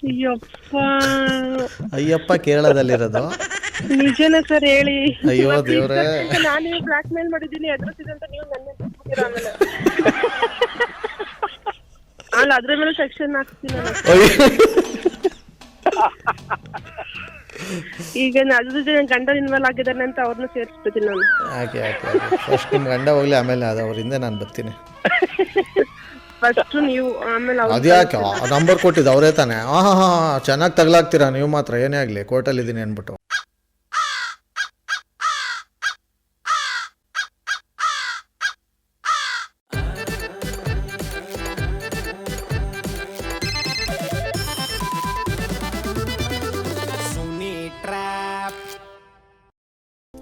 Ayyappa Ayyappa ಕೇರಳದಲ್ಲಿರೋದು. ನಿಜನಾ sir ಹೇಳಿ. ಅಯ್ಯೋ ದೇವ್ರೇ, ನಾನು ಬ್ಲಾಕ್ ಮೇಲ್ ಮಾಡಿದ್ದೀನಿ ಎದುರಿಸಿದೆ ಅಂತ ನೀವು ನನ್ನ ಆಮೇಲೆ ಅಲ್ಲ ಅದ್ರ ಮೇಲೆ ಸೆಕ್ಷನ್ ಹಾಕ್ತೀನಿ ಈಗ ಅದ್ರ ಜೊತೆ ಗಂಡ ಇನ್ವಾಲ್ವ್ ಆಗಿದ್ದಾನೆ ಅಂತ ಅವ್ರನ್ನ ಸೇರಿಸ್ಬಿಡ್ತೀನಿ ನಾನು. ಯಾಕೆ ಫಸ್ಟ್ ನಿಮ್ಮ ಗಂಡ ಹೋಗ್ಲಿ, ಆಮೇಲೆ ಅದು ಅವ್ರಿಂದ ನಾನು ಬರ್ತೀನಿ. ಫಸ್ಟ್ ನೀವು ಆಮೇಲೆ ಅದ್ಯಾಕೆ ನಂಬರ್ ಕೊಟ್ಟಿದ್ದು ಅವರೇ ತಾನೆ? ಚೆನ್ನಾಗಿ ತಗಲಾಗ್ತೀರಾ ನೀವು ಮಾತ್ರ, ಏನೇ ಆಗಲಿ ಕೋರ್ಟಲ್ಲಿ ಇದ್ದೀನಿ ಅಂದ್ಬಿಟ್ಟು.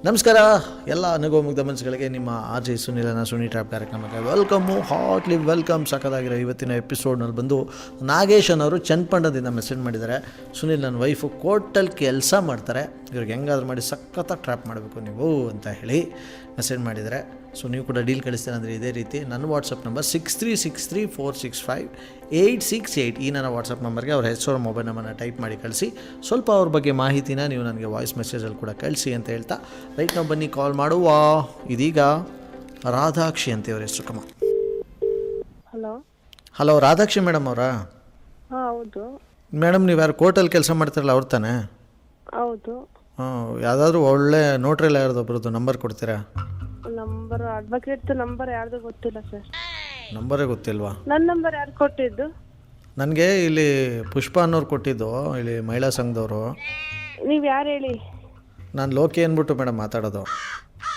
ನಮಸ್ಕಾರ ಎಲ್ಲ ಅನುಭವ ಮುಗ್ಧ ಮನಸ್ಸುಗಳಿಗೆ, ನಿಮ್ಮ ಆರ್ ಜೆ ಸುನಿಲನ ಸುನಿ ಟ್ರ್ಯಾಪ್ ಕಾರ್ಯಕ್ರಮಕ್ಕೆ ವೆಲ್ಕಮ್ಮು, ಹಾಟ್ಲಿ ವೆಲ್ಕಮ್. ಸಖತ್ತಾಗಿರೋ ಇವತ್ತಿನ ಎಪಿಸೋಡ್ನಲ್ಲಿ ಬಂದು ನಾಗೇಶ್ ಅನ್ನೋರು ಚನ್ನಪಟ್ಟಣದಿಂದ ಮೆಸೇಜ್ ಮಾಡಿದ್ದಾರೆ. ಸುನಿಲ್ ನನ್ನ ವೈಫು ಕೋರ್ಟಲ್ಲಿ ಕೆಲಸ ಮಾಡ್ತಾರೆ, ಇವ್ರಿಗೆ ಹೆಂಗಾದ್ರೂ ಮಾಡಿ ಸಖತ್ತಾಗಿ ಟ್ರ್ಯಾಪ್ ಮಾಡಬೇಕು ನೀವು ಅಂತ ಹೇಳಿ ಮೆಸೇಜ್ ಮಾಡಿದ್ದಾರೆ. ಸೊ ನೀವು ಕೂಡ ಡೀಲ್ ಕಳಿಸ್ತೀರ ಅಂದರೆ ಇದೇ ರೀತಿ ನನ್ನ ವಾಟ್ಸಪ್ ನಂಬರ್ 6363465868, ಈ ನನ್ನ ವಾಟ್ಸಪ್ ನಂಬರ್ಗೆ ಅವ್ರ ಹೆಸರು ಮೊಬೈಲ್ ನಂಬರ್ನ ಟೈಪ್ ಮಾಡಿ ಕಳಿಸಿ. ಸ್ವಲ್ಪ ಅವ್ರ ಬಗ್ಗೆ ಮಾಹಿತಿನ ನೀವು ನನಗೆ ವಾಯ್ಸ್ ಮೆಸೇಜಲ್ಲಿ ಕೂಡ ಕಳಿಸಿ ಅಂತ ಹೇಳ್ತಾ ರೈಟ್ ನಾವು ಬನ್ನಿ ಕಾಲ್ ಮಾಡುವ. ಇದೀಗ ರಾಧಾಕ್ಷಿ ಅಂತ ಇವ್ರ ಹೆಸರು. ಕಮ ಹಲೋ ರಾಧಾಕ್ಷಿ ಮೇಡಮ್ ಅವರಾ? ಹೌದು ಮೇಡಮ್, ನೀವು ಯಾರು ಕೋರ್ಟಲ್ಲಿ ಕೆಲಸ ಮಾಡ್ತಿರಲ್ಲ ಅವ್ರು ತಾನೇ? ಹೌದು. ಯಾವುದಾದ್ರೂ ಒಳ್ಳೆ ನೋಟ್ರೆಲ್ಲ ಯಾರ್ದೊಬ್ರದ್ದು ನಂಬರ್ ಕೊಡ್ತೀರಾ? ನಂಬರ್ ಅಡ್ವೊಕೇಟ್ ನಂಬರ್ ಯಾರ್ದು ಗೊತ್ತಿಲ್ಲ ಸರ್. ನಂಬರೇ ಗೊತ್ತಿಲ್ವಾ? ನನ್ನ ನಂಬರ್ ಯಾರು ಕೊಟ್ಟಿದ್ದು? ನನಗೆ ಇಲ್ಲಿ ಪುಷ್ಪ ಅನ್ನೋರು ಕೊಟ್ಟಿದ್ದು, ಇಲ್ಲಿ ಮಹಿಳಾ ಸಂಘದವರು. ನೀವು ಯಾರು ಹೇಳಿ? ನಾನು ಲೋಕಿ ಅಂದ್ಬಿಟ್ಟು ಮೇಡಮ್ ಮಾತಾಡೋದು.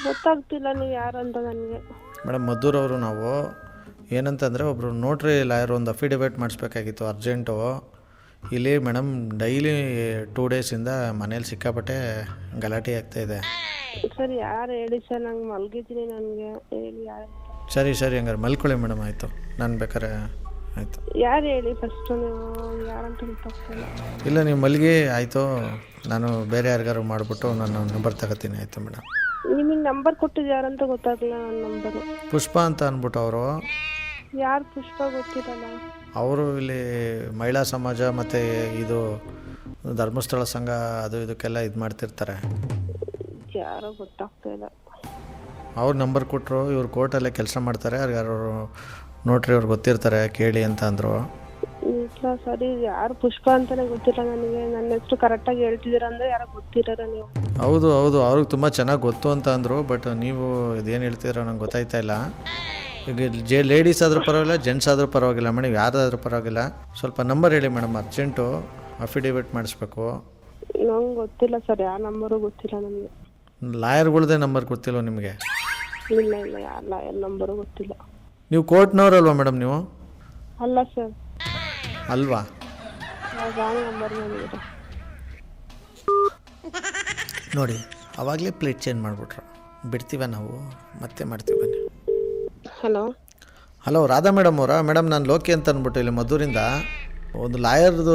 ಗೊತ್ತಾಗ್ತಿಲ್ಲ ನೀವು ಯಾರು ಅಂತ ನನಗೆ. ಮೇಡಮ್ ಮದ್ದೂರವರು ನಾವು. ಏನಂತಂದರೆ ಒಬ್ಬರು ನೋಟ್ರಿ ಲಾಯರ್ ಒಂದು ಅಫಿಡವಿಟ್ ಮಾಡಿಸ್ಬೇಕಾಗಿತ್ತು ಅರ್ಜೆಂಟು. ಇಲ್ಲಿ ಮೇಡಮ್ ಡೈಲಿ 2 ಡೇಸಿಂದ ಮನೇಲಿ ಸಿಕ್ಕಾಪಟ್ಟೆ ಗಲಾಟೆ ಆಗ್ತಾಯಿದೆ. ಸರ್ ಯಾರು ಹೇಳಿ ಸರ್, ನಂಗೆ ಮಲಗಿದ್ದೀನಿ, ನನಗೆ ಹೇಳಿ ಯಾರು. ಸರಿ ಹಂಗಾರೆ ಮಲ್ಕೊಳ್ಳಿ ಮೇಡಮ್, ಆಯಿತು. ನಾನು ಬೇಕಾರೆ ಆಯಿತು. ಯಾರು ಹೇಳಿ ಫಸ್ಟು, ನೀವು ಯಾರಂತ ಗೊತ್ತಾಗ್ತಿಲ್ಲ. ಇಲ್ಲ ನೀವು ಮಲ್ಗಿ ಆಯಿತು, ನಾನು ಬೇರೆ ಯಾರಿಗಾರು ಮಾಡಿಬಿಟ್ಟು ನಾನು ನಂಬರ್ ತಗೋತೀನಿ. ಆಯಿತು ಮೇಡಮ್. ನಿಮಗೆ ನಂಬರ್ ಕೊಟ್ಟಿದ್ದು ಯಾರಂತ ಗೊತ್ತಾಗಲಿಲ್ಲ. ನನ್ನ ನಂಬರು ಪುಷ್ಪ ಅಂತ ಅಂದ್ಬಿಟ್ಟು ಅವರು. ಯಾರು ಪುಷ್ಪ ಗೊತ್ತಿರಲ್ಲ. ಅವರು ಇಲ್ಲಿ ಮಹಿಳಾ ಸಮಾಜ ಮತ್ತು ಇದು ಧರ್ಮಸ್ಥಳ ಸಂಘ ಅದು ಇದಕ್ಕೆಲ್ಲ ಇದು ಮಾಡ್ತಿರ್ತಾರೆ. ಯಾರೋ ಗೊತ್ತಾಗ್ತಾ ಇಲ್ಲ. ಅವ್ರ ನಂಬರ್ ಕೊಟ್ಟರು, ಇವ್ರು ಕೋರ್ಟಲ್ಲೇ ಕೆಲಸ ಮಾಡ್ತಾರೆ, ಯಾರು ನೋಟ್ರಿ ಅವ್ರು ಗೊತ್ತಿರ್ತಾರೆ, ಕೇಳಿ ಅಂತ ಅಂದರು. ಇಲ್ಲ ಸರಿ, ಯಾರು ಪುಷ್ಪ ಅಂತಲೇ ಗೊತ್ತಿಲ್ಲ ನನಗೆ. ನನ್ನ ಹೆಸರು ಕರೆಕ್ಟಾಗಿ ಹೇಳ್ತಿದ್ದೀರ ಅಂದರೆ ಯಾರೋ ಗೊತ್ತಿರೋರ ನೀವು. ಹೌದು ಅವ್ರಿಗೆ ತುಂಬ ಚೆನ್ನಾಗಿ ಗೊತ್ತು ಅಂತ ಅಂದರು. ಬಟ್ ನೀವು ಇದೇನು ಹೇಳ್ತಿದ್ದೀರೋ ನಂಗೆ ಗೊತ್ತಾಯ್ತಾ ಇಲ್ಲ. ಈಗ ಲೇಡೀಸ್ ಆದರೂ ಪರವಾಗಿಲ್ಲ, ಜೆಂಟ್ಸ್ ಆದರೂ ಪರವಾಗಿಲ್ಲ ಮೇಡಮ್, ಯಾರಾದರೂ ಪರವಾಗಿಲ್ಲ. ಸ್ವಲ್ಪ ನಂಬರ್ ಹೇಳಿ ಮೇಡಮ್, ಅರ್ಜೆಂಟು ಅಫಿಡವಿಟ್ ಮಾಡಿಸ್ಬೇಕು. ನಂಗೆ ಗೊತ್ತಿಲ್ಲ ಸರ್, ಯಾವ ನಂಬರು ಗೊತ್ತಿಲ್ಲ ನನಗೆ. ಲಾಯರ್ಗಳ್ದೇ ನಂಬರ್ ಗೊತ್ತಿಲ್ವ ನಿಮಗೆ? ಇಲ್ಲ ಯಾರ ಲಾಯರ್ ನಂಬರು ಗೊತ್ತಿಲ್ಲ. ನೀವು ಕೋರ್ಟ್ನವ್ರಲ್ವಾ ಮೇಡಮ್ ನೀವು? ಅಲ್ಲ ಸರ್. ಅಲ್ವಾ? ರಾಂಗ್ ನಂಬರ್ ನನಗೆ. ನೋಡಿ ಆವಾಗಲೇ ಪ್ಲೇಟ್ ಚೇಂಜ್ ಮಾಡಿಬಿಟ್ರು. ಬಿಡ್ತೀವ ನಾವು, ಮತ್ತೆ ಮಾಡ್ತೀವಿ ಬನ್ನಿ. ಹಲೋ ರಾಧಾ ಮೇಡಮ್ ಅವರಾ? ಮೇಡಮ್ ನಾನು ಲೋಕಿ ಅಂತ ಅಂದ್ಬಿಟ್ಟು ಇಲ್ಲಿ ಮದ್ದೂರಿಂದ ಒಂದು ಲಾಯರ್ದು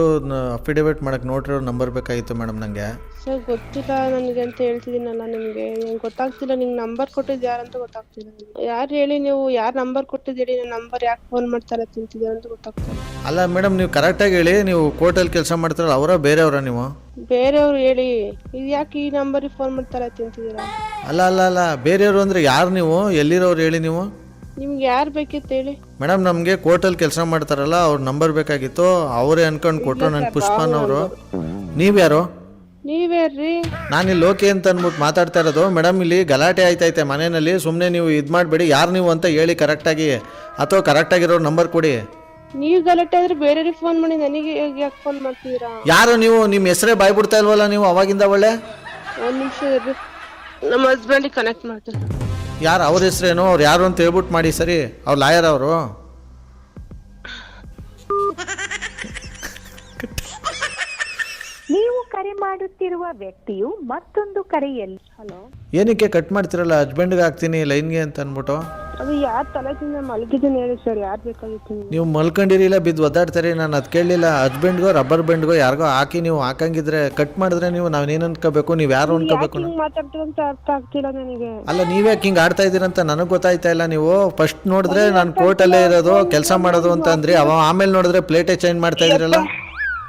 ಅಫಿಡವಿಟ್ ಮಾಡೋಕ್ಕೆ ನೋಟ್ರಿ ನಂಬರ್ ಬೇಕಾಗಿತ್ತು ಮೇಡಮ್ ನನಗೆ. ಸರ್ ಗೊತ್ತಿಲ್ಲ ನನಗೆ ಅಂತ ಹೇಳ್ತಿದ್ದೀನಲ್ಲ ನಿಮಗೆ. ನಂಗೆ ಗೊತ್ತಾಗ್ತಿಲ್ಲ, ನಿಂಗೆ ನಂಬರ್ ಕೊಟ್ಟಿದ್ದು ಯಾರಂತ ಗೊತ್ತಾಗ್ತಿಲ್ಲ. ಯಾರು ಹೇಳಿ, ನೀವು ಯಾರು ನಂಬರ್ ಕೊಟ್ಟಿದ್ದು ಹೇಳಿ. ನನ್ನ ನಂಬರ್ ಯಾಕೆ ಫೋನ್ ಮಾಡ್ತಾರೆ ತಿಂತಿದ್ದೀರ ಅಂತ ಗೊತ್ತಾಗ್ತಿಲ್ಲ. ಅಲ್ಲ ಮೇಡಮ್, ನೀವು ಕರೆಕ್ಟಾಗಿ ಹೇಳಿ, ನೀವು ಕೋರ್ಟಲ್ಲಿ ಕೆಲಸ ಮಾಡ್ತಾರಲ್ಲ ಅವರ ಬೇರೆಯವರ ನೀವು? ಬೇರೆಯವ್ರು ಹೇಳಿ. ಇದು ಯಾಕೆ ಈ ನಂಬರಿಗೆ ಫೋನ್ ಮಾಡ್ತಾರೆ ತಿಂತಿದ್ದೀರಾ? ಅಲ್ಲ ಬೇರೆಯವರು ಅಂದರೆ ಯಾರು ನೀವು? ಎಲ್ಲಿರೋರು ಹೇಳಿ ನೀವು? ನಿಮ್ಗೆ ಯಾರು ಬೇಕಿತ್ತು ಹೇಳಿ? ಮೇಡಮ್ ನಮಗೆ ಕೋರ್ಟಲ್ಲಿ ಕೆಲಸ ಮಾಡ್ತಾರಲ್ಲ ಅವ್ರ ನಂಬರ್ ಬೇಕಾಗಿತ್ತು, ಅವರೇ ಅನ್ಕೊಂಡು ಕೊಟ್ಟರು. ನನ್ನ ಪುಷ್ಪನವರು. ನೀವ್ಯಾರು? ನೀವ್ಯಾರ್ರಿ? ನಾನಿಲ್ಲಿ ಲೋಕಿ ಅಂತ ಅಂದ್ಬಿಟ್ಟು ಮಾತಾಡ್ತಾ ಇರೋದು. ಮೇಡಮ್ ಇಲ್ಲಿ ಗಲಾಟೆ ಆಯ್ತೈತೆ ಮನೆಯಲ್ಲಿ, ಸುಮ್ಮನೆ ನೀವು ಇದು ಮಾಡಬೇಡಿ. ಯಾರು ನೀವು ಅಂತ ಹೇಳಿ ಕರೆಕ್ಟಾಗಿ, ಅಥವಾ ಕರೆಕ್ಟಾಗಿರೋ ನಂಬರ್ ಕೊಡಿ. ನೀವು ಗಲಾಟೆ ಆದರೆ ಬೇರೆಯವ್ರಿಗೆ ಫೋನ್ ಮಾಡಿ ನನಗೆ ಯಾಕೆ ಫೋನ್ ಮಾಡ್ತೀರಾ? ಯಾರು ನೀವು? ನಿಮ್ಮ ಹೆಸರೇ ಬಾಯ್ಬಿಡ್ತಾ ಇಲ್ವಲ್ಲ ನೀವು ಅವಾಗಿಂದ ಒಳ್ಳೆ. ಒಂದು ನಿಮಿಷ ಇರ್ರಿ, ನಮ್ಮ ಹಸ್ಬೆಂಡಿಗೆ ಕನೆಕ್ಟ್ ಮಾಡ್ತೀನಿ. ಯಾರು? ಅವ್ರ ಹೆಸರೇನು? ಅವ್ರು ಯಾರು ಅಂತ ಹೇಳ್ಬಿಟ್ಟು ಮಾಡಿ. ಸರಿ, ಅವ್ರು ಲಾಯರ್ ಅವರು. ನೀವು ಕರೆ ಮಾಡುತ್ತಿರುವ ವ್ಯಕ್ತಿಯು ಮತ್ತೊಂದು ಕರೆಯಲ್ಲಿ. ಹಲೋ, ಏನಕ್ಕೆ ಕಟ್ ಮಾಡ್ತಿರಲ್ಲ? ಹಸ್ಬೆಂಡ್ಗೆ ಹಾಕ್ತೀನಿ ಲೈನ್ಗೆ ಅಂತ ಅಂದ್ಬಿಟ್ಟು. ಅದು ಯಾರು ತಲೆದಿಂದ ಮಲಗಿದ್ದೀನಿ ಹೇಳಿ ಸರ್, ಯಾರು ಬೇಕಾಗಿತ್ತು? ನೀವು ಮಲ್ಕೊಂಡಿರಿಲ್ಲ, ಬಿದ್ದು ಒದ್ದಾಡ್ತಾರೆ. ನಾನು ಅದು ಕೇಳಲಿಲ್ಲ. ಹಸ್ಬೆಂಡ್ಗೋ ರಬ್ಬರ್ ಬ್ಯಾಂಡ್ಗೋ ಯಾರಿಗೋ ಹಾಕಿ ನೀವು ಹಾಕಂಗಿದ್ರೆ ಕಟ್ ಮಾಡಿದ್ರೆ ನೀವು ನಾವೇನು ಅನ್ಕೋಬೇಕು? ನೀವು ಯಾರು ಅನ್ಕೋಬೇಕು? ಮಾತಾಡ್ತೀರಂತ ಅರ್ಥ ಆಗ್ತಿಲ್ಲ ನನಗೆ. ಅಲ್ಲ, ನೀವ್ಯಾಕೆ ಹಿಂಗೆ ಆಡ್ತಾ ಇದ್ದೀರಂತ ನನಗೆ ಗೊತ್ತಾಯ್ತಾ ಇಲ್ಲ. ನೀವು ಫಸ್ಟ್ ನೋಡಿದ್ರೆ ನಾನು ಕೋರ್ಟಲ್ಲೇ ಇರೋದು, ಕೆಲಸ ಮಾಡೋದು ಅಂತ ಅಂದ್ರಿ. ಆಮೇಲೆ ನೋಡಿದ್ರೆ ಪ್ಲೇಟೇ ಚೇಂಜ್ ಮಾಡ್ತಾ ಇದ್ದೀರಲ್ಲ.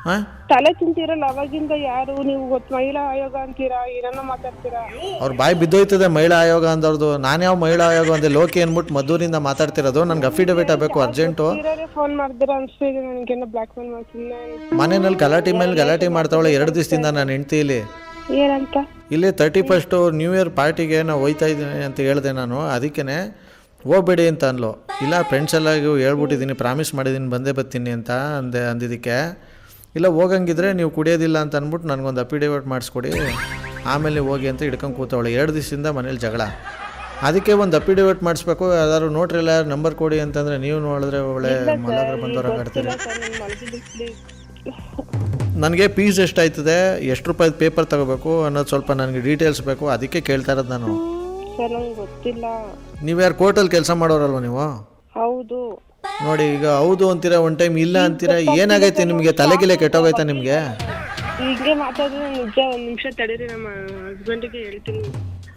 ಹಾಂ ತಲೆ ತಿಂತೀರಲ್ಲ ಅವಾಗಿಂದ ಯಾರು ನೀವು ಗೊತ್ತು ಮಹಿಳಾ ಆಯೋಗ ಅಂತೀರಾ ಏನನ್ನ ಮಾತಾಡ್ತೀರಾ? ಅವ್ರ ಬಾಯಿ ಬಿದ್ದೋಯ್ತದೆ ಮಹಿಳಾ ಆಯೋಗ ಅಂದವ್ರದ್ದು. ನಾನು ಯಾವ ಮಹಿಳಾ ಆಯೋಗ ಅಂದೆ ಲೋಕಿ ಅಂದ್ಬಿಟ್ಟು ಮದ್ದೂರಿಂದ ಮಾತಾಡ್ತಿರೋದು. ನನಗೆ ಅಫಿಡವಿಟ್ ಆಗಬೇಕು ಅರ್ಜೆಂಟು. ಫೋನ್ ಮಾಡಿದ್ರೆ ಅನ್ಸ್ತಿದೆ ನನಗೇನೋ ಬ್ಲಾಕ್ ಮೇಲ್ ಮಾಡ್ತೀನಿ. ಮನೆಯಲ್ಲಿ ಗಲಾಟೆ ಮೇಲೆ ಗಲಾಟೆ ಮಾಡ್ತಾವಳೆ 2 ದಿವಸದಿಂದ ನಾನು ಹೆಂಡ್ತಿ ಇಲ್ಲಿ. ಏನಂತ? ಇಲ್ಲಿ 31 ನ್ಯೂ ಇಯರ್ ಪಾರ್ಟಿಗೆ ನಾವು ಹೋಯ್ತಾ ಇದ್ದೀನಿ ಅಂತ ಹೇಳಿದೆ ನಾನು. ಅದಕ್ಕೇ ಹೋಗ್ಬೇಡಿ ಅಂತ ಅನ್ಲು. ಇಲ್ಲ ಫ್ರೆಂಡ್ಸ್ ಎಲ್ಲ ಹೇಳ್ಬಿಟ್ಟಿದ್ದೀನಿ, ಪ್ರಾಮಿಸ್ ಮಾಡಿದ್ದೀನಿ ಬಂದೇ ಬರ್ತೀನಿ ಅಂತ ಅಂದಿದ್ದಕ್ಕೆ ಇಲ್ಲ ಹೋಗಂಗಿದ್ರೆ ನೀವು ಕುಡಿಯೋದಿಲ್ಲ ಅಂತ ಅಂದ್ಬಿಟ್ಟು ನನಗೊಂದು ಅಫಿಡೇವಿಟ್ ಮಾಡಿಸ್ಕೊಡಿ ಆಮೇಲೆ ಹೋಗಿ ಅಂತ ಹಿಡ್ಕೊಂಡು ಕೂತವಳೆ. 2 ದಿವಸದಿಂದ ಮನೇಲಿ ಜಗಳ. ಅದಕ್ಕೆ ಒಂದು ಅಫಿಡೇವಿಟ್ ಮಾಡಿಸ್ಬೇಕು, ಯಾರು ನೋಡ್ರಿಲ್ಲ ನಂಬರ್ ಕೊಡಿ ಅಂತಂದರೆ ನೀವು ನೋಡಿದ್ರೆ ಒಳ್ಳೆ ಮಲಗ್ರೆ ಬಂದವ್ರಂಗೆ ಆಡ್ತೀರಿ. ನನಗೆ ಫೀಸ್ ಎಷ್ಟಾಯ್ತದೆ, ಎಷ್ಟು ರೂಪಾಯಿದು ಪೇಪರ್ ತಗೋಬೇಕು ಅನ್ನೋದು ಸ್ವಲ್ಪ ನನಗೆ ಡೀಟೇಲ್ಸ್ ಬೇಕು. ಅದಕ್ಕೆ ಕೇಳ್ತಾ ಇರೋದು ನಾನು. ಸರ್ ನಂಗೆ ಗೊತ್ತಿಲ್ಲ. ನೀವು ಯಾರು ಕೋರ್ಟಲ್ಲಿ ಕೆಲಸ ಮಾಡೋರಲ್ವ ನೀವು? ಹೌದು. ನೋಡಿ ಈಗ ಹೌದು ಅಂತೀರಾ, ಒನ್ ಟೈಮ್ ಇಲ್ಲ ಅಂತೀರಾ. ಏನಾಗೈತೆ ನಿಮಗೆ? ತಲೆಗಿಲೆ ಕೆಟ್ಟೋಗೈತಾ ನಿಮಗೆ? ಹೀಗೆ ಮಾತಾಡಿದ್ರೆ ನಿಜ. 1 ನಿಮಿಷ ತಡೀರಿ, ನಮ್ಮ ಹಸ್ಬೆಂಡಿಗೆ ಹೇಳ್ತೀನಿ.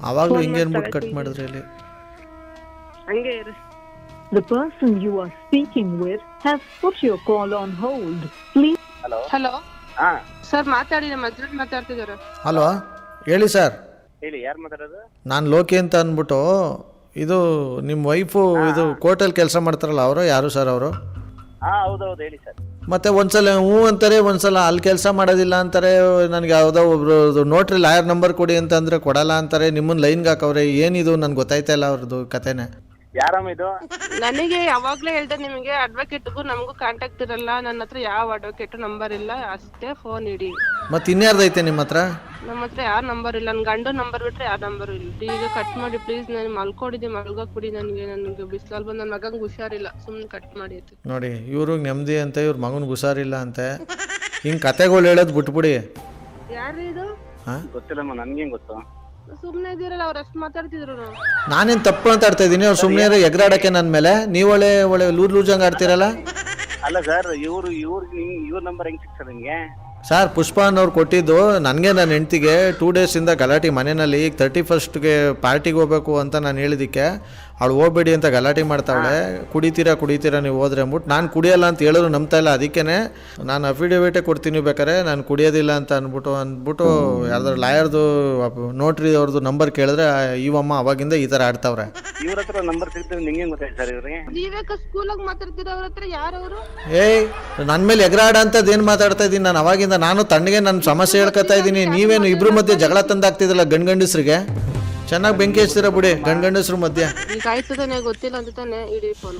ಆವಾಗಲೂ ಹಿಂಗೆ ಅಂದ್ಬಿಟ್ಟು ಕಟ್ ಮಾಡಿದ್ರೆ ಇಲ್ಲಿ ಹಂಗೆ ಇರು. The person you are speaking with has put your call on hold. Please. Hello sir, ಮಾತಾಡಿ. ನಮ್ಮ ಹಸ್ಬೆಂಡ್ ಮಾತಾಡ್ತಿದ್ದಾರೆ. ಹಲೋ ಹೇಳಿ ಸರ್. ಹೇಳಿ, ಯಾರು ಮಾತಾಡೋದು? ನಾನು ಲೋಕಿ ಅಂತ ಅಂದ್ಬಿಟ್ಟು, ಇದು ನಿಮ್ಮ ವೈಫು ಇದು ಕೋರ್ಟಲ್ಲಿ ಕೆಲಸ ಮಾಡ್ತಾರಲ್ಲ ಅವರು ಯಾರು ಸರ್ ಅವರು? ಹೌದೌದು, ಹೇಳಿ ಸರ್. ಮತ್ತೆ ಒಂದ್ಸಲ ಹ್ಞೂ ಅಂತಾರೆ, ಒಂದ್ಸಲ ಅಲ್ಲಿ ಕೆಲಸ ಮಾಡೋದಿಲ್ಲ ಅಂತಾರೆ. ನನಗೆ ಯಾವುದೋ ಒಬ್ರು ನೋಟ್ರಿ ಲಾಯರ್ ನಂಬರ್ ಕೊಡಿ ಅಂತಂದರೆ ಕೊಡಲ್ಲ ಅಂತಾರೆ. ನಿಮ್ಮನ್ನ ಲೈನ್ಗೆ ಹಾಕವ್ರೆ. ಏನಿದು ನನಗೆ ಗೊತ್ತಾಯ್ತಾ ಇಲ್ಲ ಅವ್ರದ್ದು ಕತೆನೇ. ಯಾರಮ್ಮ ಇದು? ನನಗೆ ಯಾವಾಗ್ಲೇ ಹೇಳ್ದೆ ನಿಮಗೆ, ಅಡ್ವೊಕೇಟ್ಗೂ ನಮಗೂ ಕಾಂಟ್ಯಾಕ್ಟ್ ಇರಲ್ಲ. ನನ್ನ ಹತ್ರ ಯಾವ ಅಡ್ವೊಕೇಟ್ ನಂಬರ್ ಇಲ್ಲ, ಅಷ್ಟೇ ಫೋನ್ ಇಡಿ. ಮತ್ತೆ ಇನ್ಯಾರ್ದೈತೆ ನಿಮ್ಮ ಹತ್ರ? ನಮ್ಮ ಹತ್ರ ಯಾರ ನಂಬರ್ ಇಲ್ಲ. ನನ್ನ ಗಂಡು ನಂಬರ್ ಬಿಟ್ರೆ ಯಾರ ನಂಬರ್ ಇಲ್ಲ. ಈಗ ಕಟ್ ಮಾಡಿ ಪ್ಲೀಸ್. ನಾನು ಮಲ್ಕೊಂಡಿದ್ದೆ, ಮಲ್ಗೋಕ್ ಬಿಡಿ. ನನಗೆ ಬಿಸಿಲಲ್ಲಿ ಬಂದು ನನ್ನ ಮಗಂಗೆ ಹುಷಾರಿಲ್ಲ, ಸುಮ್ಮನೆ ಕಟ್ ಮಾಡಿ. ನೋಡಿ ಇವ್ರಿಗೆ ನೆಮ್ಮದಿ ಅಂತ, ಇವ್ರ ಮಗನಿಗೆ ಹುಷಾರಿಲ್ಲ ಅಂತೆ. ಹಿಂಗೆ ಕತೆಗಳು ಹೇಳೋದು ಬಿಟ್ಬಿಡಿ. ಯಾರು ಇದು? ಹಾಂ ಗೊತ್ತಿಲ್ಲಮ್ಮ, ನನ್ಗೇನು ಗೊತ್ತು? ಸುಮ್ಮನೆ ಇದೀರಲ್ಲ, ಅವ್ರು ಅಷ್ಟು ಮಾತಾಡ್ತಿದ್ರು. ನಾನೇನು ತಪ್ಪು ಮಾತಾಡ್ತಾ ಇದ್ದೀನಿ? ಅವ್ರು ಸುಮ್ಮನೆ ಎಗರಾಡಕ್ಕೆ ನನ್ನ ಮೇಲೆ. ನೀವು ಒಳ್ಳೆ ಲೂಜಂಗೆ ಆಡ್ತೀರಲ್ಲ. ಅಲ್ಲ ಸರ್, ಇವ್ರ ನಂಬರ್ ಹೆಂಗ್ ಸಿಗ್ತದೆ ನಿಮಗೆ? ಸರ್ ಪುಷ್ಪ ಅನ್ನೋರು ಕೊಟ್ಟಿದ್ದು ನನಗೆ, ನನ್ನ ಹೆಂಡ್ತಿಗೆ 2 ಡೇಸಿಂದ ಗಲಾಟೆ ಮನೆಯಲ್ಲಿ. ಈಗ 31ಗೆ ಪಾರ್ಟಿಗೆ ಹೋಗ್ಬೇಕು ಅಂತ ನಾನು ಹೇಳಿದ್ದಕ್ಕೆ ಅವಳು ಹೋಗ್ಬೇಡಿ ಅಂತ ಗಲಾಟೆ ಮಾಡ್ತಾವಳೆ. ಕುಡಿತೀರಾ ನೀವು ಹೋದ್ರೆ ಅಂದ್ಬಿಟ್ಟು. ನಾನು ಕುಡಿಯೋಲ್ಲ ಅಂತ ಹೇಳಿದ್ರು ನಂಬ್ತಾ ಇಲ್ಲ. ಅದಕ್ಕೇ ನಾನು ಅಫಿಡೇವಿಟೇ ಕೊಡ್ತೀನಿ ಬೇಕಾರೆ, ನಾನು ಕುಡಿಯೋದಿಲ್ಲ ಅಂತ ಅಂದ್ಬಿಟ್ಟು ಯಾರ್ದಾರು ಲಾಯರ್ದು ನೋಟ್ರಿ ಅವ್ರದ್ದು ನಂಬರ್ ಕೇಳಿದ್ರೆ ಇವಮ್ಮ ಅವಾಗಿಂದ ಈ ಥರ ಆಡ್ತಾವ್ರೆ. ಇವ್ರ ಹತ್ರ ನಂಬರ್ ಸಿಗ್ತದೆ ನಿಂಗೆ ಗೊತ್ತಾಯ್ತು ಸರ್ ಇವ್ರಿಗೆ? ನೀವೇಕ ಸ್ಕೂಲಾಗ ಮಾತಾಡ್ತೀರ ಅವ್ರ ಹತ್ರ? ಯಾರವರು? ಏಯ್ ನನ್ನ ಮೇಲೆ ಎಗರಾಡ ಅಂತದ್ದು ಏನು ಮಾತಾಡ್ತಾ ಇದ್ದೀನಿ ನಾನು? ಅವಾಗಿಂದ ನಾನು ತಣ್ಣಗೆ ನನ್ನ ಸಮಸ್ಯೆ ಹೇಳ್ಕೊತಾ ಇದ್ದೀನಿ. ನೀವೇನು ಇಬ್ರು ಮಧ್ಯೆ ಜಗಳ ತಂದಾಗ್ತಿದ್ದಲ್ಲ ಗಂಡಸರಿಗೆ. ಚೆನ್ನಾಗಿ ಬೆಂಕಿ ಹಚ್ತೀರ ಬಿಡಿ ಗಂಡಸರು ಮಧ್ಯೆ. ಈಗ ಆಯ್ತದಾನೆ ಗೊತ್ತಿಲ್ಲ ಅಂತ ತಾನೆ ಇಡೀ ಫೋನ್.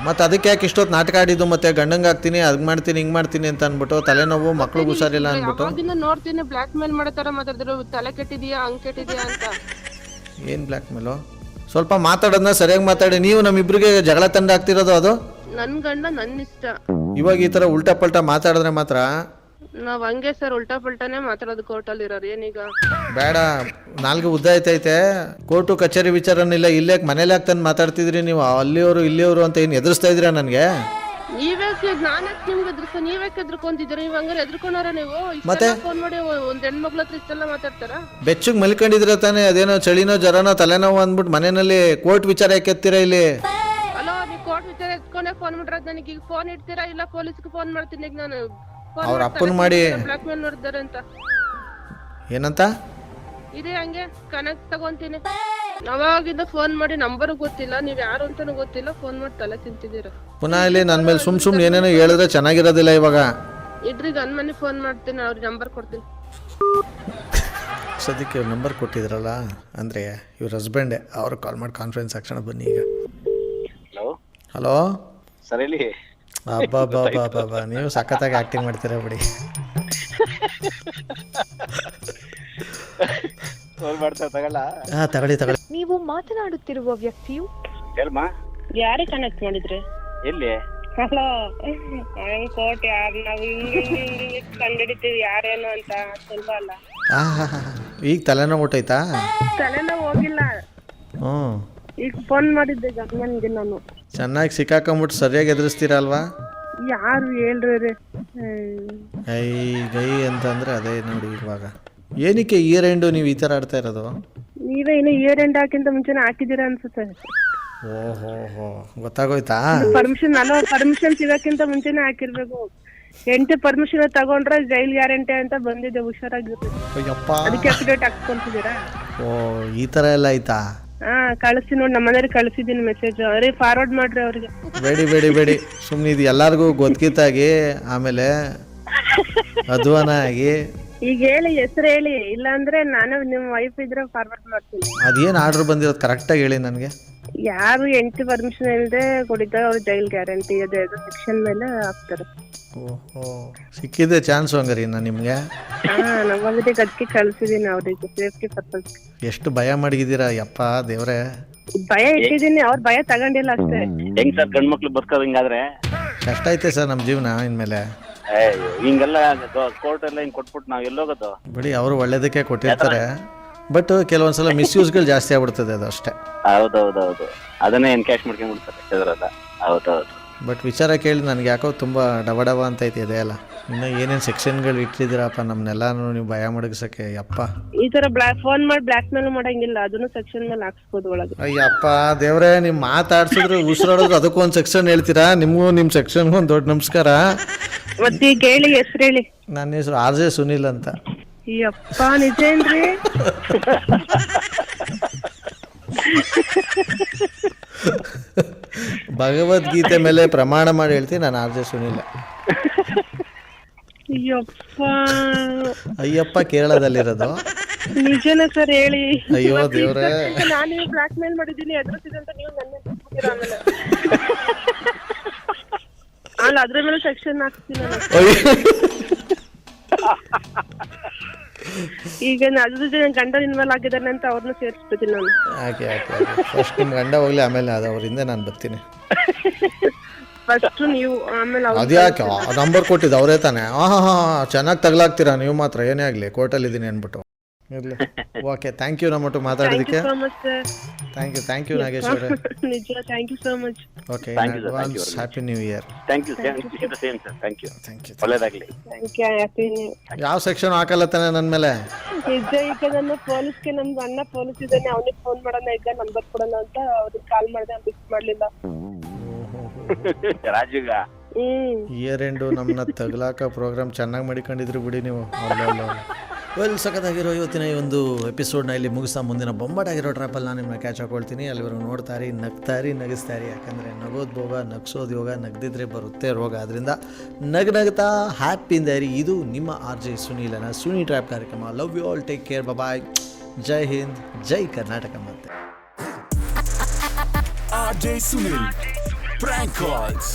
ಮತ್ತು ಅದಕ್ಕೆ ಯಾಕೆ ಇಷ್ಟೊತ್ತು ನಾಟಕ ಆಡಿದ್ದು? ಮತ್ತೆ ಗಂಡಂಗೆ ಹಾಕ್ತೀನಿ, ಅದು ಮಾಡ್ತೀನಿ, ಹಿಂಗೆ ಮಾಡ್ತೀನಿ ಅಂತ ಅಂದ್ಬಿಟ್ಟು, ತಲೆನೋವು, ಮಕ್ಳಿಗೆ ಹುಷಾರಿಲ್ಲ ಅಂದ್ಬಿಟ್ಟು. ಅವಾಗಿಂದ ನೋಡ್ತೀನಿ ಬ್ಲ್ಯಾಕ್ ಮೇಲ್ ಮಾಡೋ ಥರ ಮಾತಾಡಿದ್ರು. ತಲೆ ಕೆಟ್ಟಿದೆಯಾ, ಹಂಗೆ ಕೆಟ್ಟಿದೆಯಾ ಅಂತ. ಏನು ಬ್ಲ್ಯಾಕ್ ಮೇಲು? ಸ್ವಲ್ಪ ಮಾತಾಡೋದನ್ನ ಸರಿಯಾಗಿ ಮಾತಾಡಿ. ನೀವು ನಮ್ಮಿಬ್ರಿಗೆ ಜಗಳ ತಂದು ಹಾಕ್ತಿರೋದು ಅದು? ನನ್ನ ಗಂಡ ನನ್ನ ಇಷ್ಟ. ಇವಾಗ ಈ ಥರ ಉಲ್ಟಾ ಪಲ್ಟಾ ಮಾತಾಡಿದ್ರೆ ಮಾತ್ರ ನಾವ್ ಹಂಗೆ ಸರ್, ಉಲ್ಟಾ ಪಲ್ಟಾನೇ ಮಾತಾಡೋದು ಕೋರ್ಟಲ್ಲಿ ಇರೋರು. ಏನೀಗ ಬೇಡ, ನಾಲ್ಗೆ ಉದ್ದ ಐತೈತೆ. ಕೋರ್ಟು ಕಚೇರಿ ವಿಚಾರನಿಲ್ಲ. ಇಲ್ಲೇ ಮನೇಲಿ ತಂದು ಮಾತಾಡ್ತಿದ್ರಿ ನೀವು. ಅಲ್ಲಿಯವರು ಇಲ್ಲಿಯವರು ಅಂತ ಏನು ಎದುರಿಸ್ತಾ ಇದ್ದೀರಾ ನನಗೆ? ನೀವ್ಯಾಕೆ? ನಾನ್ಯಾಕೆ ನಿಮ್ಗೆ ಎದುರಿಸ? ನೀವ್ಯಾಕೆ ಎದ್ರಕೊಂತಿದ್ದೀರ? ನೀವು ಹಂಗಾರೆ ಎದ್ರಕೊಂಡಾರ ನೀವು? ಮತ್ತೆ ಫೋನ್ ಮಾಡಿ ಒಂದ್ ಹೆಣ್ಮಕ್ಳ ಹತ್ರ ಇಷ್ಟೆಲ್ಲ ಮಾತಾಡ್ತಾರ? ಬೆಚ್ಚಗೆ ಮಲ್ಕೊಂಡಿದ್ರೆ ತಾನೇ. ಅದೇನೋ ಚಳಿನೋ ಜ್ವರನೋ ತಲೆನೋವು ಅಂದ್ಬಿಟ್ಟು ಮನೆಯಲ್ಲಿ ಕೋರ್ಟ್ ವಿಚಾರ ಯಾಕೆ ಎತ್ತೀರಾ ಇಲ್ಲಿ? ಅಲೋ, ನೀವು ಕೋರ್ಟ್ ವಿಚಾರ ಎತ್ಕೊಂಡೆ ಫೋನ್ ಮಾಡಿರೋದು. ನನಗೆ ಈಗ ಫೋನ್ ಇಡ್ತೀರಾ ಇಲ್ಲ ಪೊಲೀಸ್ಗೆ ಫೋನ್ ಮಾಡ್ತೀನಿ. ಈಗ ನಾನು ಅವ್ರ ಅಪ್ಪನ ಮಾಡಿ ಬ್ಲಾಕ್ ಮೇಲ್ ನೋಡಿದಾರೆ ಅಂತ. ಏನಂತ? ಇದೇ ಹಂಗೆ ಕನೆಕ್ಟ್ ತಗೊಂತೀನಿ. ನಾವಾಗಿಂದ ಫೋನ್ ಮಾಡಿ ನಂಬರ್ ಗೊತ್ತಿಲ್ಲ, ನೀವ್ ಯಾರು ಅಂತಾನು ಗೊತ್ತಿಲ್ಲ, ಫೋನ್ ಮಾಡಿ ತಲೆ ತಿಂತಿದ್ದೀರ. ಪುನಃ ಇಲ್ಲಿ ನನ್ನ ಮೇಲೆ ಸುಮ್ ಏನೇನೋ ಹೇಳಿದ್ರೆ ಚೆನ್ನಾಗಿರೋದಿಲ್ಲ. ಇವಾಗ ಇಡ್ರಿ, ಗನ್ ಮನೆ ಫೋನ್ ಮಾಡ್ತೀನಿ, ಅವ್ರಿಗೆ ನಂಬರ್ ಕೊಡ್ತೀನಿ. ಸದ್ಯಕ್ಕೆ ನಂಬರ್ ಕೊಟ್ಟಿದ್ರಲ್ಲ, ಅಂದರೆ ಇವ್ರ ಹಸ್ಬೆಂಡೇ. ಅವ್ರು ಕಾಲ್ ಮಾಡಿ ಕಾನ್ಫರೆನ್ಸ್ ಹಾಕ್ಸೋಣ ಬನ್ನಿ ಈಗ. ಹಲೋ ಸರ್ ಹೇಳಿ. ಅಬ್ಬಾ ನೀವು ಸಖತ್ತಾಗಿ ಆ್ಯಕ್ಟಿಂಗ್ ಮಾಡ್ತೀರಾ ಬಿಡಿ. ತಗೊಳ್ಳಿ. ನೀವು ಮಾತನಾಡುತ್ತಿರುವ ವ್ಯಕ್ತಿಯು ಯಾರೇ ಕನೆಕ್ಟ್ ಮಾಡಿದ್ರೆ? ಎಲ್ಲಿ? ಹಲೋ, ಕೋರ್ಟ್ ಯಾರು? ನಾವು ಹಿಂಗೆ ಕಂಡಿಡಿತೀವಿ ಯಾರೇನು ಅಂತ. ಸ್ವಲ್ಪ ಅಲ್ಲ, ಈಗ ತಲೆನೋವು ಊಟೈತಾ? ತಲೆನೋವು ಹೋಗಿಲ್ಲ. ಈಗ ಫೋನ್ ಮಾಡಿದ್ದೆ ಗಮನಿಗೆ ನಾನು. ಚೆನ್ನಾಗಿ ಸಿಕ್ಕಾಕೊಂಬಿಟ್ಟು ಸರಿಯಾಗಿ ಎದುರಿಸ್ತೀರಲ್ವಾ? ಯಾರು ಹೇಳ್ರಿ? ಗೈ ಅಂತಂದ್ರೆ ಅದೇ ನೋಡಿ. ಇವಾಗ ಏನಕ್ಕೆ ಇಯರ್ ಎಂಡು ನೀವು ಈ ಥರ ಆಡ್ತಾ ಇರೋದು? ನೀವೇ ಇನ್ನು ಇಯರ್ ಎಂಡ್ ಹಾಕಿಂತ ಮುಂಚೆನೆ ಹಾಕಿದ್ದೀರಾ ಅನ್ಸುತ್ತೆ. ಓಹೋ ಗೊತ್ತಾಗೋಯ್ತಾ? ಪರ್ಮಿಷನ್ ಸಿಗೋಕ್ಕಿಂತ ಮುಂಚೆನೆ ಹಾಕಿರ್ಬೇಕು. ಎಂಟು ಪರ್ಮಿಷನ್ ತಗೊಂಡ್ರೆ ಜೈಲ್ ಗ್ಯಾರಂಟಿ ಅಂತ ಬಂದಿದೆ, ಹುಷಾರಾಗಿರ್ಬೇಕು. ಅಯ್ಯಪ್ಪ, ಅದಕ್ಕೆ ಅಪ್ಡೇಟ್ ಹಾಕ್ಸ್ಕೊಂತಿದ್ದೀರಾ? ಓ ಈ ಥರ ಎಲ್ಲ ಆಯ್ತಾ? ಹಾ ಕಳಿಸಿ ನೋಡಿ, ನಮ್ಮ ಮನೆಯವ್ರಿಗೆ ಕಳಿಸಿದ್ದೀನಿ ಮೆಸೇಜ್, ಅವ್ರಿಗೆ ಫಾರ್ವರ್ಡ್ ಮಾಡ್ರಿ ಅವ್ರಿಗೆ. ಬೇಡಿ ಸುಮ್ಮನೆ ಇದು ಎಲ್ಲರಿಗೂ ಗೊತ್ತಿತ್ತಾಗಿ ಆಮೇಲೆ ಅಧ್ವಾನ ಆಗಿ. ಈಗ ಹೇಳಿ, ಹೆಸರು ಹೇಳಿ, ಇಲ್ಲಾಂದ್ರೆ ನಾನು ನಿಮ್ಮ ವೈಫ್ ಇದ್ರೆ ಫಾರ್ವರ್ಡ್ ಮಾಡ್ತೀನಿ. ಅದೇನು ಆರ್ಡ್ರ್ ಬಂದಿರೋದು ಕರೆಕ್ಟಾಗಿ ಹೇಳಿ ನನಗೆ. ಯಾರು ಎಂಟ್ರಿ ಪರ್ಮಿಷನ್ ಇಲ್ಲದೆ ಕೊಡಿದ್ದಾರೆ ಅವ್ರು ಜೈಲ್ ಗ್ಯಾರಂಟಿ ಅದೇ ಸೆಕ್ಷನ್ ಮೇಲೆ ಹಾಕ್ತಾರೆ. ಓಹೋ, ಸಿಕ್ಕಿದೆ ಚಾನ್ಸ್ ಹಂಗಾರಿ ನಾನು ನಿಮಗೆ. ಹಾ ನಮ್ಮಲ್ಲಿ ಅದಕ್ಕೆ ಕಳ್ಸಿದೀನಿ ಅವ್ರಿಗೆ ಸೇಫ್ಟಿ ಪರ್ಪಸ್. ಎಷ್ಟು ಭಯ ಮಾಡಿದ್ದೀರಾ ಯಪ್ಪ ದೇವ್ರೆ. ಭಯ ಇಟ್ಟಿದ್ದೀನಿ, ಅವ್ರ ಭಯ ತಗೊಂಡಿಲ್ಲ ಅಷ್ಟೇ. ಹೆಂಗ್ ಸರ್ ಗಂಡ್ ಮಕ್ಳು ಬದುಕೋದು ಹಿಂಗಾದ್ರೆ? ಕಷ್ಟ ಐತೆ ಸರ್ ನಮ್ಮ ಜೀವನ ಇನ್ಮೇಲೆ. ಹಿಂಗೆಲ್ಲ ಕೋರ್ಟ್ ಎಲ್ಲ ಹಿಂಗ್ ಕೊಟ್ಬಿಟ್ಟು ನಾವ್ ಎಲ್ಲೋಗೋದು? ಬಿಡಿ, ಅವರು ಒಳ್ಳೇದಕ್ಕೆ ಕೊಟ್ಟಿರ್ತಾರೆ, ಬಟ್ ಕೆಲವೊಂದ್ಸಲ ಮಿಸ್ಯೂಸ್ಗಳು ಜಾಸ್ತಿ ಆಗ್ಬಿಡ್ತದೆ, ಅದು ಅಷ್ಟೇ. ಹೌದೌದೌದು, ಅದನ್ನೇ ಎನ್ಕ್ಯಾಶ್ ಮಾಡ್ಕೊಂಡ್ಬಿಡ್ತಾರೆ ಹೆಸರದ. ಹೌದೌದು. ಬಟ್ ವಿಚಾರ ಕೇಳಿ ನನಗೆ ಯಾಕೋ ತುಂಬ ಡವ ಅಂತ ಐತಿ ಇದೆ ಅಲ್ಲ. ಇನ್ನು ಏನೇನು ಸೆಕ್ಷನ್ಗಳು ಇಟ್ಟಿದ್ದೀರಪ್ಪ ನಮ್ಮನ್ನೆಲ್ಲಾನು ನೀವು ಭಯ ಮಡಗಿಸಕ್ಕೆ. ಯಪ್ಪ, ಈ ತರ ಫೋನ್ ಮಾಡಿ ಬ್ಲಾಕ್ ಮೇಲ್ ಮಾಡಂಗಿಲ್ಲ, ಅದನ್ನು ಸೆಕ್ಷನ್ ಮೇಲೆ ಹಾಕ್ಸ್ಬೋದು ಒಳಗೆ. ಅಯ್ಯಪ್ಪ ದೇವ್ರೆ, ನೀವು ಮಾತಾಡ್ಸಿದ್ರು ಉಸಿರಾಡಿದ್ರು ಅದಕ್ಕೊಂದು ಸೆಕ್ಷನ್ ಹೇಳ್ತೀರಾ? ನಿಮಗೂ ನಿಮ್ಮ ಸೆಕ್ಷನ್ಗೂ ಒಂದು ದೊಡ್ಡ ನಮಸ್ಕಾರ. ಮತ್ತೆ ಈಗ ಹೇಳಿ, ಹೆಸರು ಹೇಳಿ. ನನ್ನ ಹೆಸರು RJ ಸುನಿಲ್ ಅಂತ. ಯಪ್ಪ ನಿಜೇನ್ರಿ? ಭಗವದ್ಗೀತೆ ಮೇಲೆ ಪ್ರಮಾಣ ಮಾಡಿ ಹೇಳ್ತೀನಿ, ನಾನು RJ ಸುನಿಲ್. ಅಯ್ಯಪ್ಪ ಕೇರಳದಲ್ಲಿರೋದು. ನಿಜನ ಸರ್ ಹೇಳಿ. ಅಯ್ಯೋ ದೇವ್ರೆ, ನಾನು ಬ್ಲಾಕ್ ಮೇಲ್ ಮಾಡಿದ್ದೀನಿ ಎದುರಿಸಿದೆ ಅಂತ ನೀವು ನನ್ನ ಆಮೇಲೆ ಅಲ್ಲ ಅದ್ರ ಮೇಲೆ ಸೆಕ್ಷನ್ ಹಾಕ್ತೀನಿ ಈಗ. ಅದ್ರ ಗಂಡ ಇನ್ವಾಲ್ವ್ ಆಗಿದ್ದಾನೆ ಅಂತ ಅವ್ರನ್ನ ಸೇರಿಸ್ಬಿಡ್ತೀನಿ ನಾನು. ಯಾಕೆ ಫಸ್ಟ್ ನಿಮ್ಮ ಗಂಡ ಹೋಗ್ಲಿ, ಆಮೇಲೆ ಅದು ಅವರಿಂದ ನಾನು ಬರ್ತೀನಿ. ಫಸ್ಟ್ ನೀವು, ಆಮೇಲೆ ಅದ್ಯಾಕೆ ನಂಬರ್ ಕೊಟ್ಟಿದ್ದು ಅವರೇ ತಾನೆ? ಚೆನ್ನಾಗಿ ತಗಲಾಗ್ತೀರಾ ನೀವು ಮಾತ್ರ, ಏನೇ ಆಗಲಿ ಕೋರ್ಟಲ್ಲಿ ಇದ್ದೀನಿ ಅಂದ್ಬಿಟ್ಟು. ಇರಲಿ, ಓಕೆ, ಥ್ಯಾಂಕ್ ಯು ನಮ್ಮಟ್ಟು ಮಾತಾಡೋದಕ್ಕೆ. ಥ್ಯಾಂಕ್ ಯು ನಾಗೇಶ್ ಅವರೇ. ನಿಜ, thank you so much. Okay, advance happy new year. Thank you same sir. Thank you. ಒಳ್ಳೇದಾಗ್ಲಿ. Thank you, happy new year. ಯಾವ ಸೆಕ್ಷನ್ ಹಾಕಲ್ಲ ತಾನೆ ನನ್ನ ಮೇಲೆ? ನಿಜ, ಈಗ ನನ್ನ ಪೊಲೀಸ್ಗೆ ನಮ್ದು ಅಣ್ಣ ಪೊಲೀಸ್ ಇದ್ದಾನೆ, ಅವನಿಗೆ ಫೋನ್ ಮಾಡೋಣ ಈಗ, ನಂಬರ್ ಕೊಡೋಣ ಅಂತ ಅವ್ರಿಗೆ ಕಾಲ್ ಮಾಡಿದೆ, ಪಿಕ್ ಮಾಡ್ಲಿಲ್ಲ. ರಾಜುಗ ಇಯರ್ ಎಂಡು ನಮ್ಮನ್ನ ತಗಲಾಕ ಪ್ರೋಗ್ರಾಮ್ ಚೆನ್ನಾಗಿ ಮಾಡಿಕೊಂಡಿದ್ರು ಬಿಡಿ ನೀವು. ವೆಲ್, ಸಖತ್ತಾಗಿರೋ ಇವತ್ತಿನ ಈ ಒಂದು ಎಪಿಸೋಡ್ನ ಇಲ್ಲಿ ಮುಗಿಸ್ತಾ ಮುಂದಿನ ಬೊಂಬಾಟಾಗಿರೋ ಟ್ರಾಪಲ್ಲಿ ನಾನು ನಿಮ್ಮನ್ನ ಕ್ಯಾಚ್ ಹಾಕೊಳ್ತೀನಿ. ಅಲ್ಲಿವರೆಗೂ ನೋಡ್ತಾರಿ, ನಗಿಸ್ತಾರಿ. ಯಾಕಂದರೆ ನಗೋದು ಭೋಗ, ನಗ್ಸೋದು ಯೋಗ, ನಗ್ದಿದ್ರೆ ಬರುತ್ತೆ ರೋಗ. ಅದರಿಂದ ನಗ್ತಾ ಹ್ಯಾಪಿಯಿಂದ ಇರಿ. ಇದು ನಿಮ್ಮ RJ ಸುನೀಲನ ಸುನಿ ಟ್ರ್ಯಾಪ್ ಕಾರ್ಯಕ್ರಮ. Love you all, take care, bye, ಜೈ ಹಿಂದ್, ಜೈ ಕರ್ನಾಟಕ. ಮತ್ತೆ RJ Sunil Prank Calls.